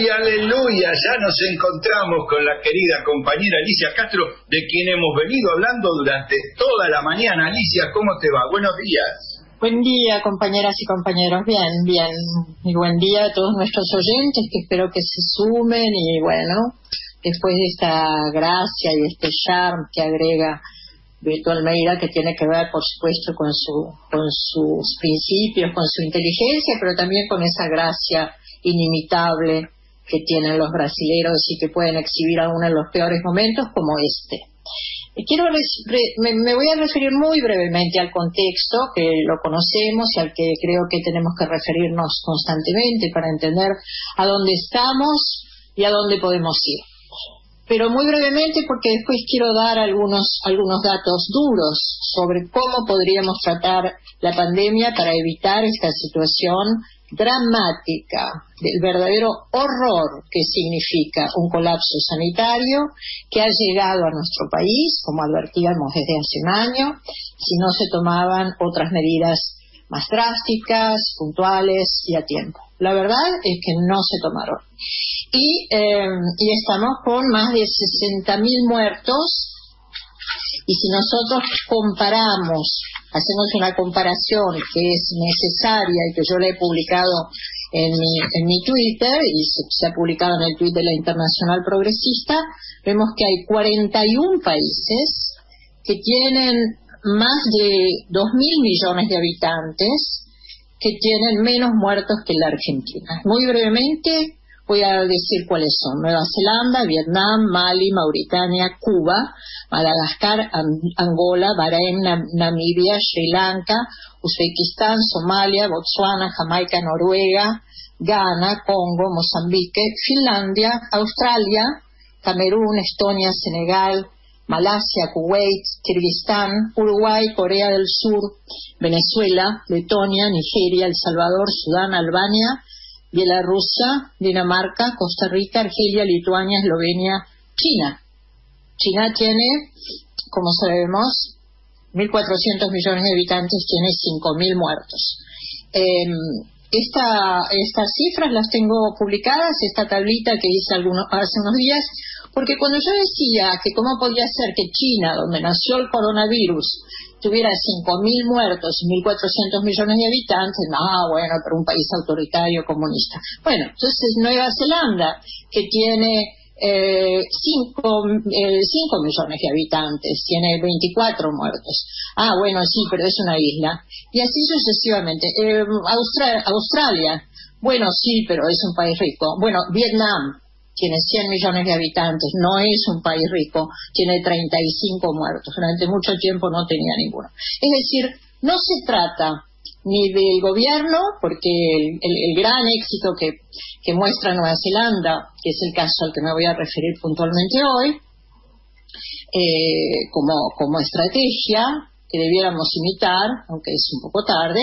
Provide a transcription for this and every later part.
aleluya, ya nos encontramos con la querida compañera Alicia Castro, de quien hemos venido hablando durante toda la mañana. Alicia, ¿cómo te va? Buenos días. Buen día, compañeras y compañeros. Bien, bien. Y buen día a todos nuestros oyentes, que espero que se sumen. Y bueno, después de esta gracia y este charme que agrega Beto Almeida, que tiene que ver, por supuesto, con sus principios, con su inteligencia, pero también con esa gracia inimitable que tienen los brasileros y que pueden exhibir aún en los peores momentos como este. Me voy a referir muy brevemente al contexto, que lo conocemos y al que creo que tenemos que referirnos constantemente para entender a dónde estamos y a dónde podemos ir. Pero muy brevemente, porque después quiero dar algunos datos duros sobre cómo podríamos tratar la pandemia para evitar esta situación dramática, del verdadero horror que significa un colapso sanitario que ha llegado a nuestro país, como advertíamos desde hace un año, si no se tomaban otras medidas más drásticas, puntuales y a tiempo. La verdad es que no se tomaron. Y estamos con más de 60.000 muertos. Y si nosotros hacemos una comparación que es necesaria y que yo le he publicado en mi Twitter, y se ha publicado en el tweet de la Internacional Progresista, vemos que hay 41 países que tienen más de 2.000 millones de habitantes que tienen menos muertos que la Argentina. Muy brevemente voy a decir cuáles son: Nueva Zelanda, Vietnam, Mali, Mauritania, Cuba, Madagascar, Angola, Bahrein, Namibia, Sri Lanka, Uzbekistán, Somalia, Botsuana, Jamaica, Noruega, Ghana, Congo, Mozambique, Finlandia, Australia, Camerún, Estonia, Senegal, Malasia, Kuwait, Kirguistán, Uruguay, Corea del Sur, Venezuela, Letonia, Nigeria, El Salvador, Sudán, Albania, Bielorrusia, Dinamarca, Costa Rica, Argelia, Lituania, Eslovenia, China. China tiene, como sabemos, 1.400 millones de habitantes, tiene 5.000 muertos. Estas cifras las tengo publicadas, esta tablita que hice hace unos días, porque cuando yo decía que cómo podía ser que China, donde nació el coronavirus, tuviera 5.000 muertos y 1.400 millones de habitantes, bueno, pero un país autoritario comunista. Bueno, entonces Nueva Zelanda, que tiene 5 millones de habitantes, tiene 24 muertos. Bueno, sí, pero es una isla. Y así sucesivamente. Australia, bueno, sí, pero es un país rico. Bueno, Vietnam tiene 100 millones de habitantes, no es un país rico, tiene 35 muertos. Durante mucho tiempo no tenía ninguno. Es decir, no se trata ni del gobierno, porque el gran éxito que muestra Nueva Zelanda, que es el caso al que me voy a referir puntualmente hoy, como estrategia que debiéramos imitar, aunque es un poco tarde,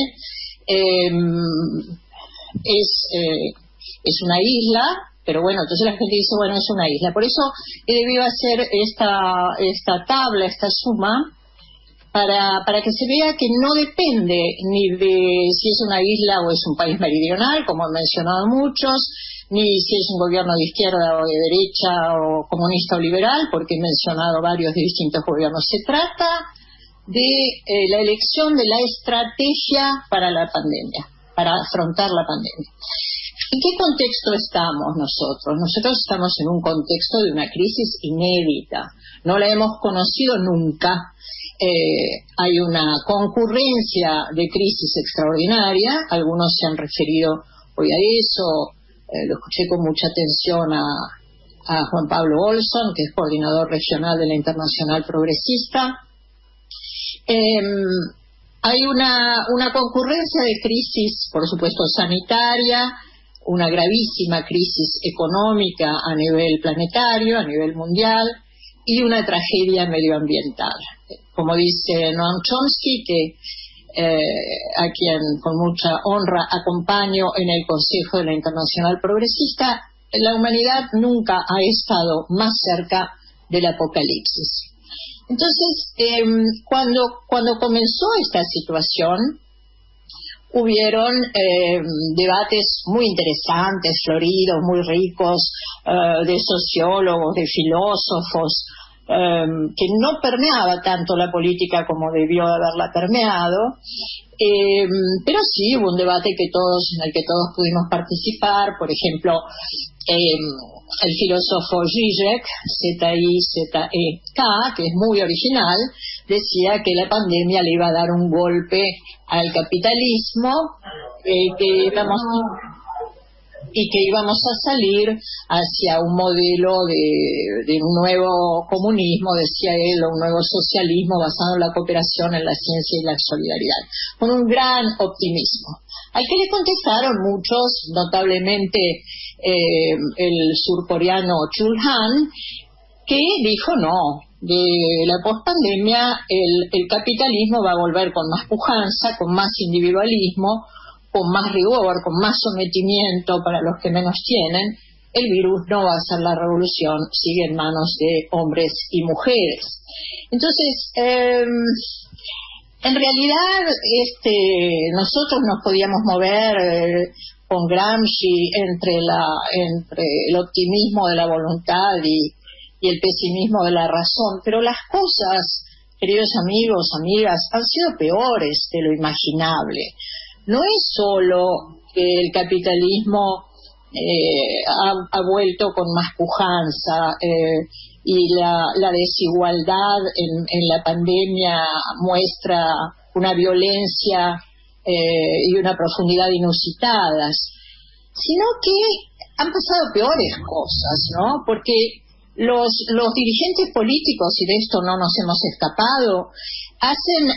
es una isla. Pero bueno, entonces la gente dice, bueno, es una isla. Por eso he debido hacer esta tabla, esta suma, para que se vea que no depende ni de si es una isla o es un país meridional, como han mencionado muchos, ni si es un gobierno de izquierda o de derecha o comunista o liberal, porque he mencionado varios de distintos gobiernos. Se trata de la elección de la estrategia para la pandemia, para afrontar la pandemia. ¿En qué contexto estamos nosotros? Nosotros estamos en un contexto de una crisis inédita. No la hemos conocido nunca. Hay una concurrencia de crisis extraordinaria. Algunos se han referido hoy a eso. Lo escuché con mucha atención a Juan Pablo Olson, que es coordinador regional de la Internacional Progresista. Hay una concurrencia de crisis, por supuesto, sanitaria, una gravísima crisis económica a nivel planetario, a nivel mundial, y una tragedia medioambiental. Como dice Noam Chomsky, a quien con mucha honra acompaño en el Consejo de la Internacional Progresista, la humanidad nunca ha estado más cerca del apocalipsis. Entonces, cuando comenzó esta situación, hubieron debates muy interesantes, floridos, muy ricos, de sociólogos, de filósofos, que no permeaba tanto la política como debió haberla permeado, pero sí hubo un debate en el que todos pudimos participar. Por ejemplo, el filósofo Zizek, Z-I-Z-E-K, que es muy original, decía que la pandemia le iba a dar un golpe al capitalismo, y que íbamos a salir hacia un modelo de un nuevo comunismo, decía él, o un nuevo socialismo basado en la cooperación, en la ciencia y la solidaridad, con un gran optimismo. Al que le contestaron muchos, notablemente el surcoreano Chul Han, que dijo no, de la pospandemia el capitalismo va a volver con más pujanza, con más individualismo, con más rigor, con más sometimiento para los que menos tienen. El virus no va a ser la revolución, sigue en manos de hombres y mujeres. Entonces, en realidad, nosotros nos podíamos mover con Gramsci entre el optimismo de la voluntad y el pesimismo de la razón, pero las cosas, queridos amigos, amigas, han sido peores de lo imaginable. No es solo que el capitalismo ha vuelto con más pujanza y la desigualdad en la pandemia muestra una violencia y una profundidad inusitadas, sino que han pasado peores cosas, ¿no? Porque los dirigentes políticos, y de esto no nos hemos escapado, hacen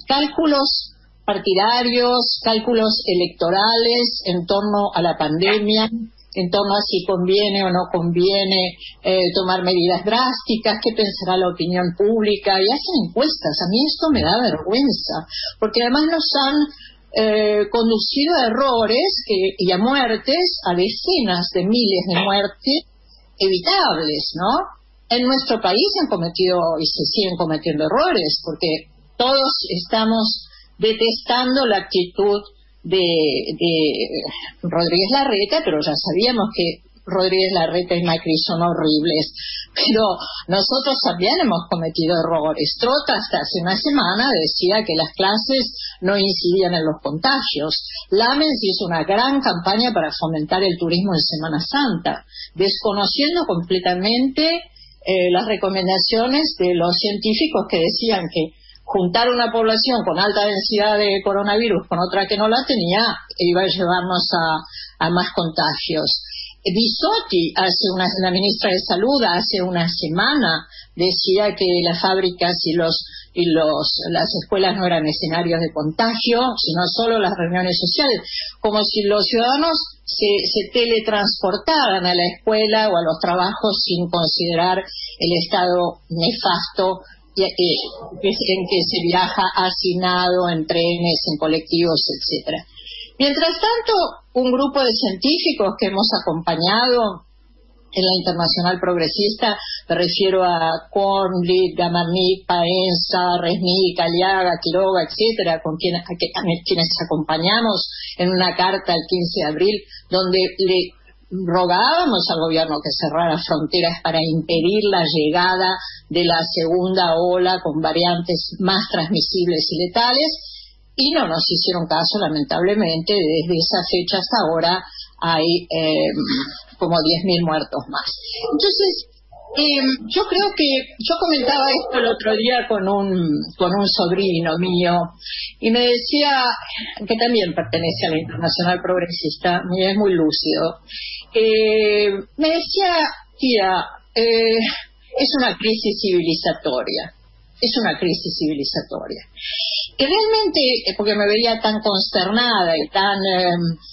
cálculos partidarios, cálculos electorales en torno a la pandemia, en torno a si conviene o no conviene tomar medidas drásticas, qué pensará la opinión pública, y hacen encuestas. A mí esto me da vergüenza, porque además nos han conducido a errores y a muertes, a decenas de miles de muertes evitables, ¿no? En nuestro país se han cometido y se siguen cometiendo errores, porque todos estamos detestando la actitud de Rodríguez Larreta, pero ya sabíamos que Rodríguez Larreta y Macri son horribles, pero nosotros también hemos cometido errores. Trota hasta hace una semana decía que las clases no incidían en los contagios. Lamens hizo una gran campaña para fomentar el turismo en Semana Santa, desconociendo completamente las recomendaciones de los científicos que decían que juntar una población con alta densidad de coronavirus con otra que no la tenía iba a llevarnos a más contagios. Bisotti, la ministra de Salud, hace una semana decía que las fábricas y las escuelas no eran escenarios de contagio, sino solo las reuniones sociales, como si los ciudadanos se teletransportaran a la escuela o a los trabajos sin considerar el estado nefasto en que se viaja hacinado en trenes, en colectivos, etcétera. Mientras tanto, un grupo de científicos que hemos acompañado en la Internacional Progresista, me refiero a Kornblit, Gamarnik, Paenza, Resnick, Aliaga, Quiroga, etcétera, a quienes acompañamos en una carta el 15 de abril, donde le rogábamos al gobierno que cerrara fronteras para impedir la llegada de la segunda ola con variantes más transmisibles y letales, y no nos hicieron caso, lamentablemente. Desde esa fecha hasta ahora hay como 10.000 muertos más. Entonces, yo creo que yo comentaba esto el otro día con un sobrino mío, y me decía, que también pertenece a la Internacional Progresista, y es muy lúcido, me decía, tía, es una crisis civilizatoria. Es una crisis civilizatoria. Y realmente, porque me veía tan consternada y tan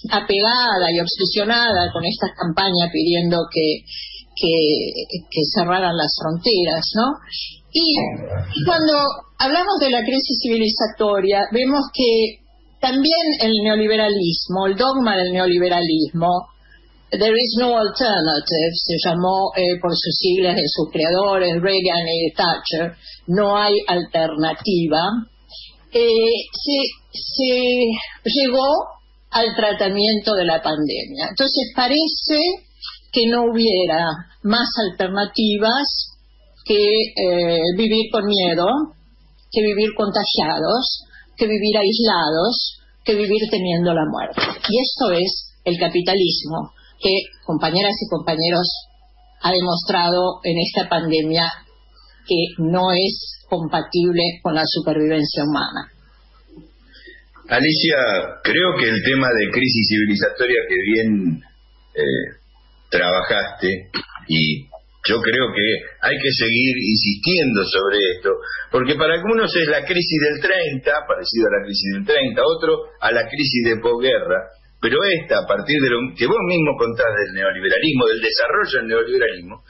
apegada y obsesionada con esta campaña pidiendo que cerraran las fronteras, ¿no? Y cuando hablamos de la crisis civilizatoria, vemos que también el neoliberalismo, el dogma del neoliberalismo, There is no alternative, se llamó por sus siglas de sus creadores, Reagan y Thatcher, no hay alternativa, se llegó al tratamiento de la pandemia. Entonces parece que no hubiera más alternativas que vivir con miedo, que vivir contagiados, que vivir aislados, que vivir temiendo la muerte. Y esto es el capitalismo que, compañeras y compañeros, ha demostrado en esta pandemia que no es compatible con la supervivencia humana. Alicia, creo que el tema de crisis civilizatoria que bien trabajaste, y yo creo que hay que seguir insistiendo sobre esto, porque para algunos es la crisis del 30, parecido a la crisis del 30, otro a la crisis de posguerra, pero esta, a partir de lo que vos mismo contás del neoliberalismo, del desarrollo del neoliberalismo,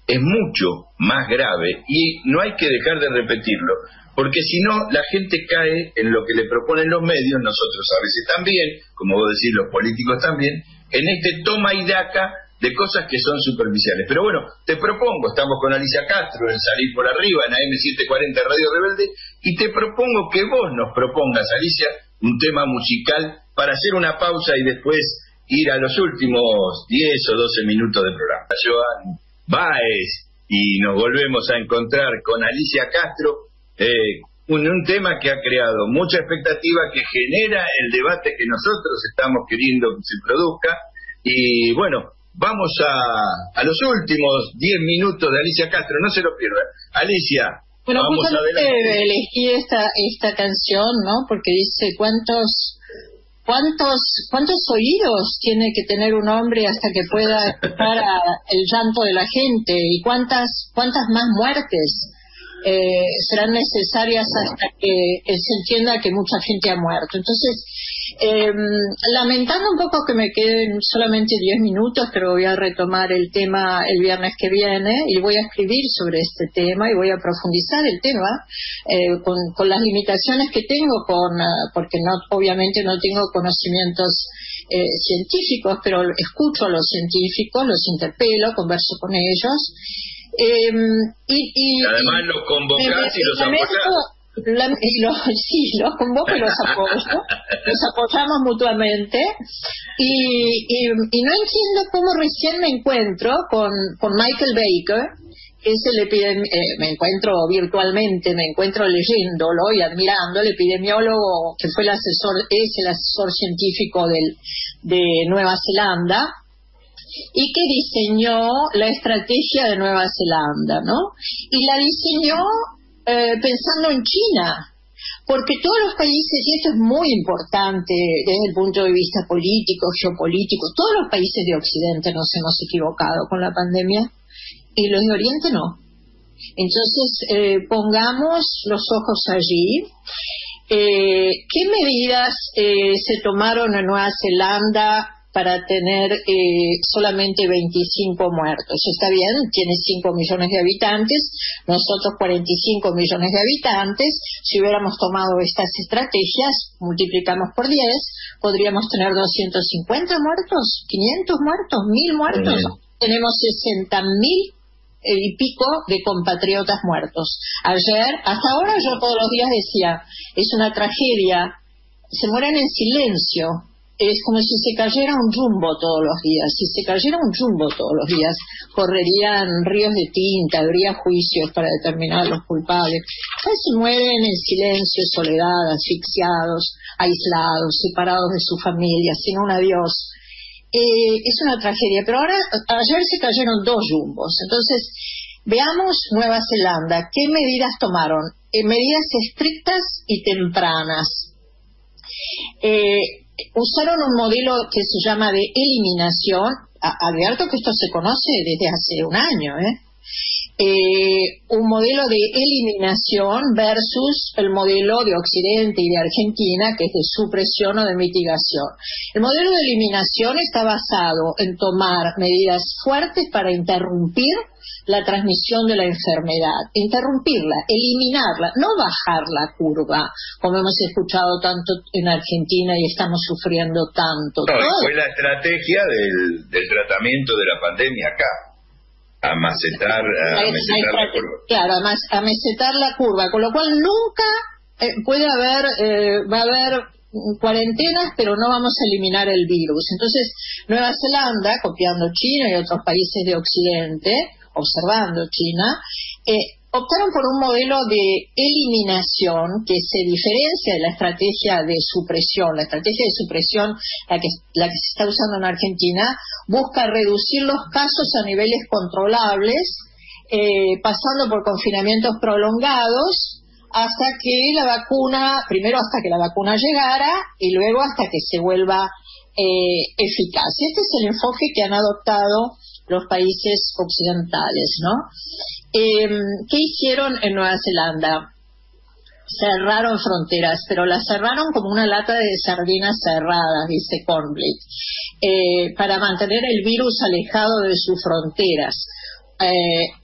es mucho más grave y no hay que dejar de repetirlo, porque si no, la gente cae en lo que le proponen los medios, nosotros a veces también, como vos decís, los políticos también, en este toma y daca de cosas que son superficiales. Pero bueno, te propongo, estamos con Alicia Castro en Salir por Arriba, en AM740 Radio Rebelde, y te propongo que vos nos propongas, Alicia, un tema musical para hacer una pausa y después ir a los últimos 10 o 12 minutos del programa. Joan Baez, y nos volvemos a encontrar con Alicia Castro, un tema que ha creado mucha expectativa, que genera el debate que nosotros estamos queriendo que se produzca, y bueno, vamos a los últimos 10 minutos de Alicia Castro, no se lo pierdan. Alicia, bueno, vamos adelante. Elegí esta canción, ¿no? Porque dice ¿cuántos oídos tiene que tener un hombre hasta que pueda escuchar el llanto de la gente? ¿Y cuántas más muertes serán necesarias hasta que se entienda que mucha gente ha muerto? Entonces, lamentando un poco que me queden solamente 10 minutos, pero voy a retomar el tema el viernes que viene y voy a escribir sobre este tema y voy a profundizar el tema con las limitaciones que tengo, porque obviamente no tengo conocimientos científicos, pero escucho a los científicos, los interpelo, converso con ellos. Además los convocás y los apoyás. Los convoco y los apoyo, los apoyamos mutuamente y no entiendo cómo recién me encuentro con Michael Baker, que es me encuentro virtualmente, me encuentro leyéndolo y admirando, el epidemiólogo que fue es el asesor científico de Nueva Zelanda, y que diseñó la estrategia de Nueva Zelanda, ¿no? Y la diseñó pensando en China, porque todos los países, y esto es muy importante desde el punto de vista político, geopolítico, todos los países de Occidente nos hemos equivocado con la pandemia y los de Oriente no. Entonces, pongamos los ojos allí. ¿Qué medidas se tomaron en Nueva Zelanda para tener solamente 25 muertos? Está bien, tiene 5 millones de habitantes, nosotros 45 millones de habitantes. Si hubiéramos tomado estas estrategias, multiplicamos por 10, podríamos tener 250 muertos, 500 muertos, 1000 muertos. Tenemos 60.000 y pico de compatriotas muertos. Ayer, hasta ahora yo todos los días decía, es una tragedia, se mueren en silencio. Es como si se cayera un jumbo todos los días. Si se cayera un jumbo todos los días, correrían ríos de tinta, habría juicios para determinar los culpables. Se mueren en silencio, soledad, asfixiados, aislados, separados de su familia, sin un adiós. Es una tragedia. Pero ayer se cayeron 2 jumbos. Entonces, veamos Nueva Zelanda. ¿Qué medidas tomaron? Medidas estrictas y tempranas. Usaron un modelo que se llama de eliminación. Advierto que esto se conoce desde hace un año, un modelo de eliminación versus el modelo de Occidente y de Argentina, que es de supresión o de mitigación. El modelo de eliminación está basado en tomar medidas fuertes para interrumpir la transmisión de la enfermedad, interrumpirla, eliminarla, no bajar la curva, como hemos escuchado tanto en Argentina y estamos sufriendo tanto. No, fue la estrategia del tratamiento de la pandemia acá. Amesetar la curva. Claro, amesetar la curva, con lo cual nunca va a haber cuarentenas, pero no vamos a eliminar el virus. Entonces, Nueva Zelanda, copiando China y otros países de Occidente, observando China, optaron por un modelo de eliminación que se diferencia de la estrategia de supresión. La estrategia de supresión, la que se está usando en Argentina, busca reducir los casos a niveles controlables, pasando por confinamientos prolongados, primero hasta que la vacuna llegara y luego hasta que se vuelva eficaz. Este es el enfoque que han adoptado los países occidentales, ¿no? ¿Qué hicieron en Nueva Zelanda? Cerraron fronteras, pero las cerraron como una lata de sardinas cerradas, dice Kornblit, para mantener el virus alejado de sus fronteras,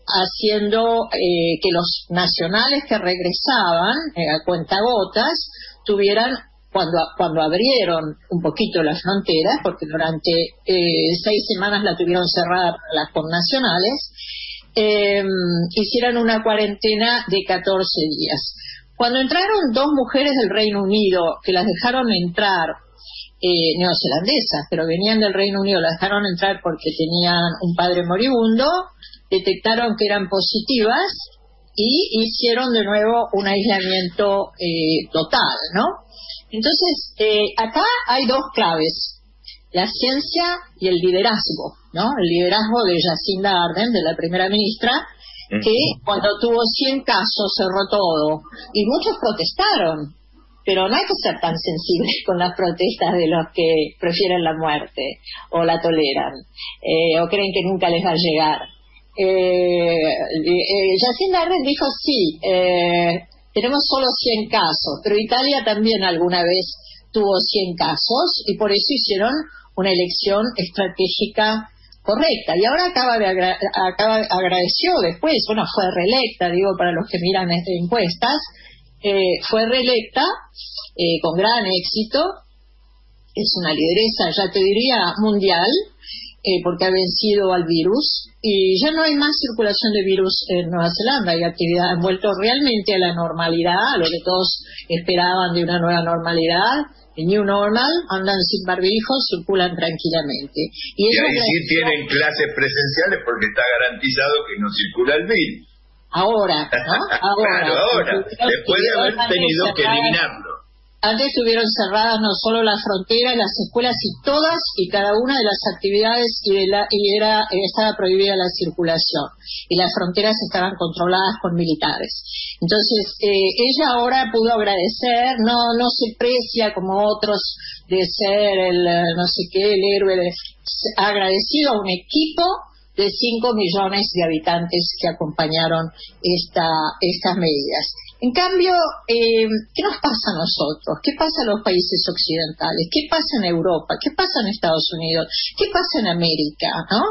haciendo que los nacionales que regresaban a cuentagotas tuvieran, cuando abrieron un poquito las fronteras, porque durante 6 semanas la tuvieron cerrada las connacionales, hicieran una cuarentena de 14 días. Cuando entraron 2 mujeres del Reino Unido, que las dejaron entrar, neozelandesas, pero venían del Reino Unido, las dejaron entrar porque tenían un padre moribundo, detectaron que eran positivas y hicieron de nuevo un aislamiento total, ¿no? Entonces, acá hay 2 claves: la ciencia y el liderazgo, ¿no? El liderazgo de Jacinda Ardern, de la primera ministra, que cuando tuvo 100 casos cerró todo, y muchos protestaron, pero no hay que ser tan sensibles con las protestas de los que prefieren la muerte, o la toleran, o creen que nunca les va a llegar. Jacinda Ardern dijo, sí, tenemos solo 100 casos, pero Italia también alguna vez tuvo 100 casos, y por eso hicieron una elección estratégica correcta. Y ahora agradeció después, fue reelecta, digo, para los que miran estas encuestas, fue reelecta con gran éxito, es una lideresa, ya te diría, mundial, porque ha vencido al virus, y ya no hay más circulación de virus en Nueva Zelanda, hay actividad, han vuelto realmente a la normalidad, a lo que todos esperaban de una nueva normalidad, el new normal, andan sin barbijos, circulan tranquilamente. Y ahí sí tienen clases presenciales porque está garantizado que no circula el virus. Ahora, ¿no? Ahora, después de haber tenido que eliminarlo. Antes estuvieron cerradas no solo las fronteras, las escuelas y todas y cada una de las actividades estaba prohibida la circulación y las fronteras estaban controladas con militares. Entonces ella ahora pudo agradecer, no se precia como otros de ser el héroe, ha agradecido a un equipo de 5 millones de habitantes que acompañaron estas medidas. En cambio, ¿qué nos pasa a nosotros? ¿Qué pasa a los países occidentales? ¿Qué pasa en Europa? ¿Qué pasa en Estados Unidos? ¿Qué pasa en América? ¿No?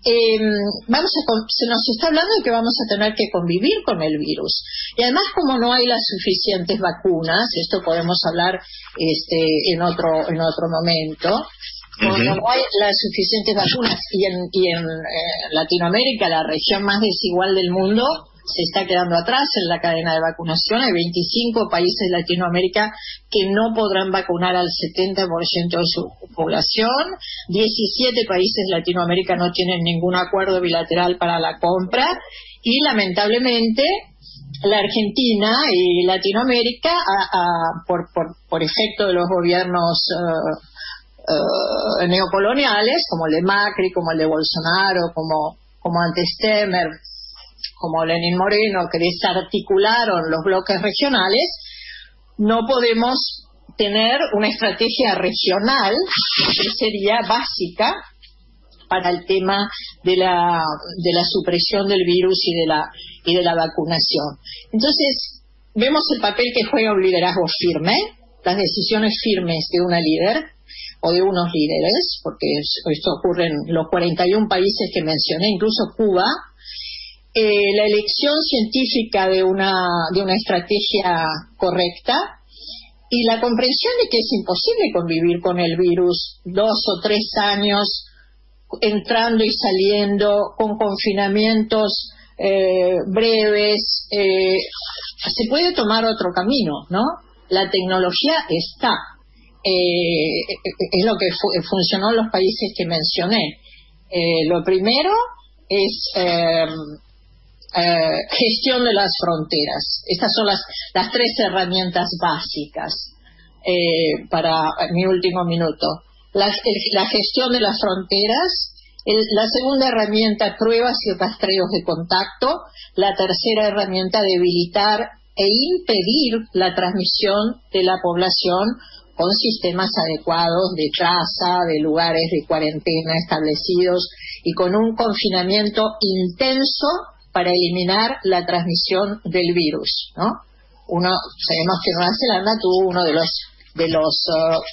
Se nos está hablando de que vamos a tener que convivir con el virus. Y además, como no hay las suficientes vacunas, esto podemos hablar en otro momento, como no hay las suficientes vacunas y en Latinoamérica, la región más desigual del mundo, se está quedando atrás en la cadena de vacunación. Hay 25 países de Latinoamérica que no podrán vacunar al 70% de su población. 17 países de Latinoamérica no tienen ningún acuerdo bilateral para la compra. Y lamentablemente la Argentina y Latinoamérica, por efecto de los gobiernos neocoloniales, como el de Macri, como el de Bolsonaro, como antes Temer, como Lenín Moreno, que desarticularon los bloques regionales, no podemos tener una estrategia regional que sería básica para el tema de la supresión del virus y de la vacunación. Entonces, vemos el papel que juega un liderazgo firme, las decisiones firmes de una líder o de unos líderes, porque esto ocurre en los 41 países que mencioné, incluso Cuba. La elección científica de una estrategia correcta y la comprensión de que es imposible convivir con el virus 2 o 3 años entrando y saliendo con confinamientos breves. Se puede tomar otro camino, ¿no? La tecnología está. Es lo que funcionó en los países que mencioné. Lo primero es gestión de las fronteras. Estas son las 3 herramientas básicas para mi último minuto. La gestión de las fronteras. La segunda herramienta, pruebas y rastreos de contacto. La tercera herramienta, debilitar e impedir la transmisión de la población con sistemas adecuados de traza, de lugares de cuarentena establecidos y con un confinamiento intenso para eliminar la transmisión del virus, ¿no? Sabemos que Nueva Zelanda tuvo uno de los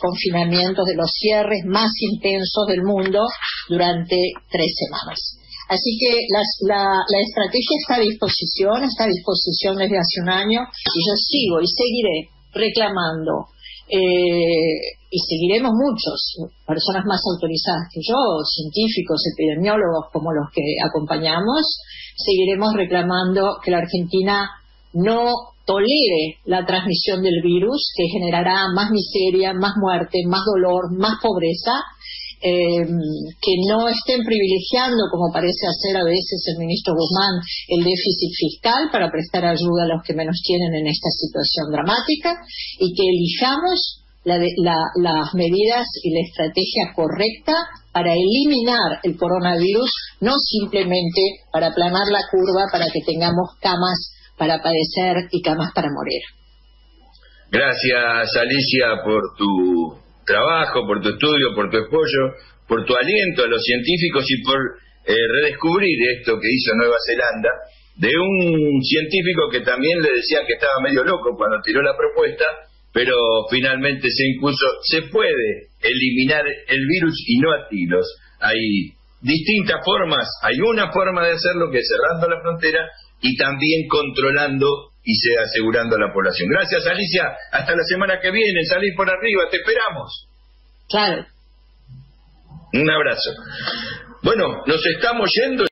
confinamientos, de los cierres más intensos del mundo durante 3 semanas. Así que la estrategia está a disposición desde hace un año, y yo sigo y seguiré reclamando, y seguiremos muchos, personas más autorizadas que yo, científicos, epidemiólogos como los que acompañamos, seguiremos reclamando que la Argentina no tolere la transmisión del virus, que generará más miseria, más muerte, más dolor, más pobreza, que no estén privilegiando, como parece hacer a veces el ministro Guzmán, el déficit fiscal para prestar ayuda a los que menos tienen en esta situación dramática, y que elijamos las medidas y la estrategia correcta para eliminar el coronavirus, no simplemente para aplanar la curva para que tengamos camas para padecer y camas para morir. Gracias, Alicia, por tu trabajo, por tu estudio, por tu apoyo, por tu aliento a los científicos y por redescubrir esto que hizo Nueva Zelanda, de un científico que también le decían que estaba medio loco cuando tiró la propuesta, pero finalmente se impuso. Se puede eliminar el virus y no a tiros. Hay distintas formas. Hay una forma de hacerlo, que es cerrando la frontera y también controlando y asegurando a la población. Gracias, Alicia. Hasta la semana que viene. Salís por arriba. Te esperamos. Claro. Un abrazo. Bueno, nos estamos yendo.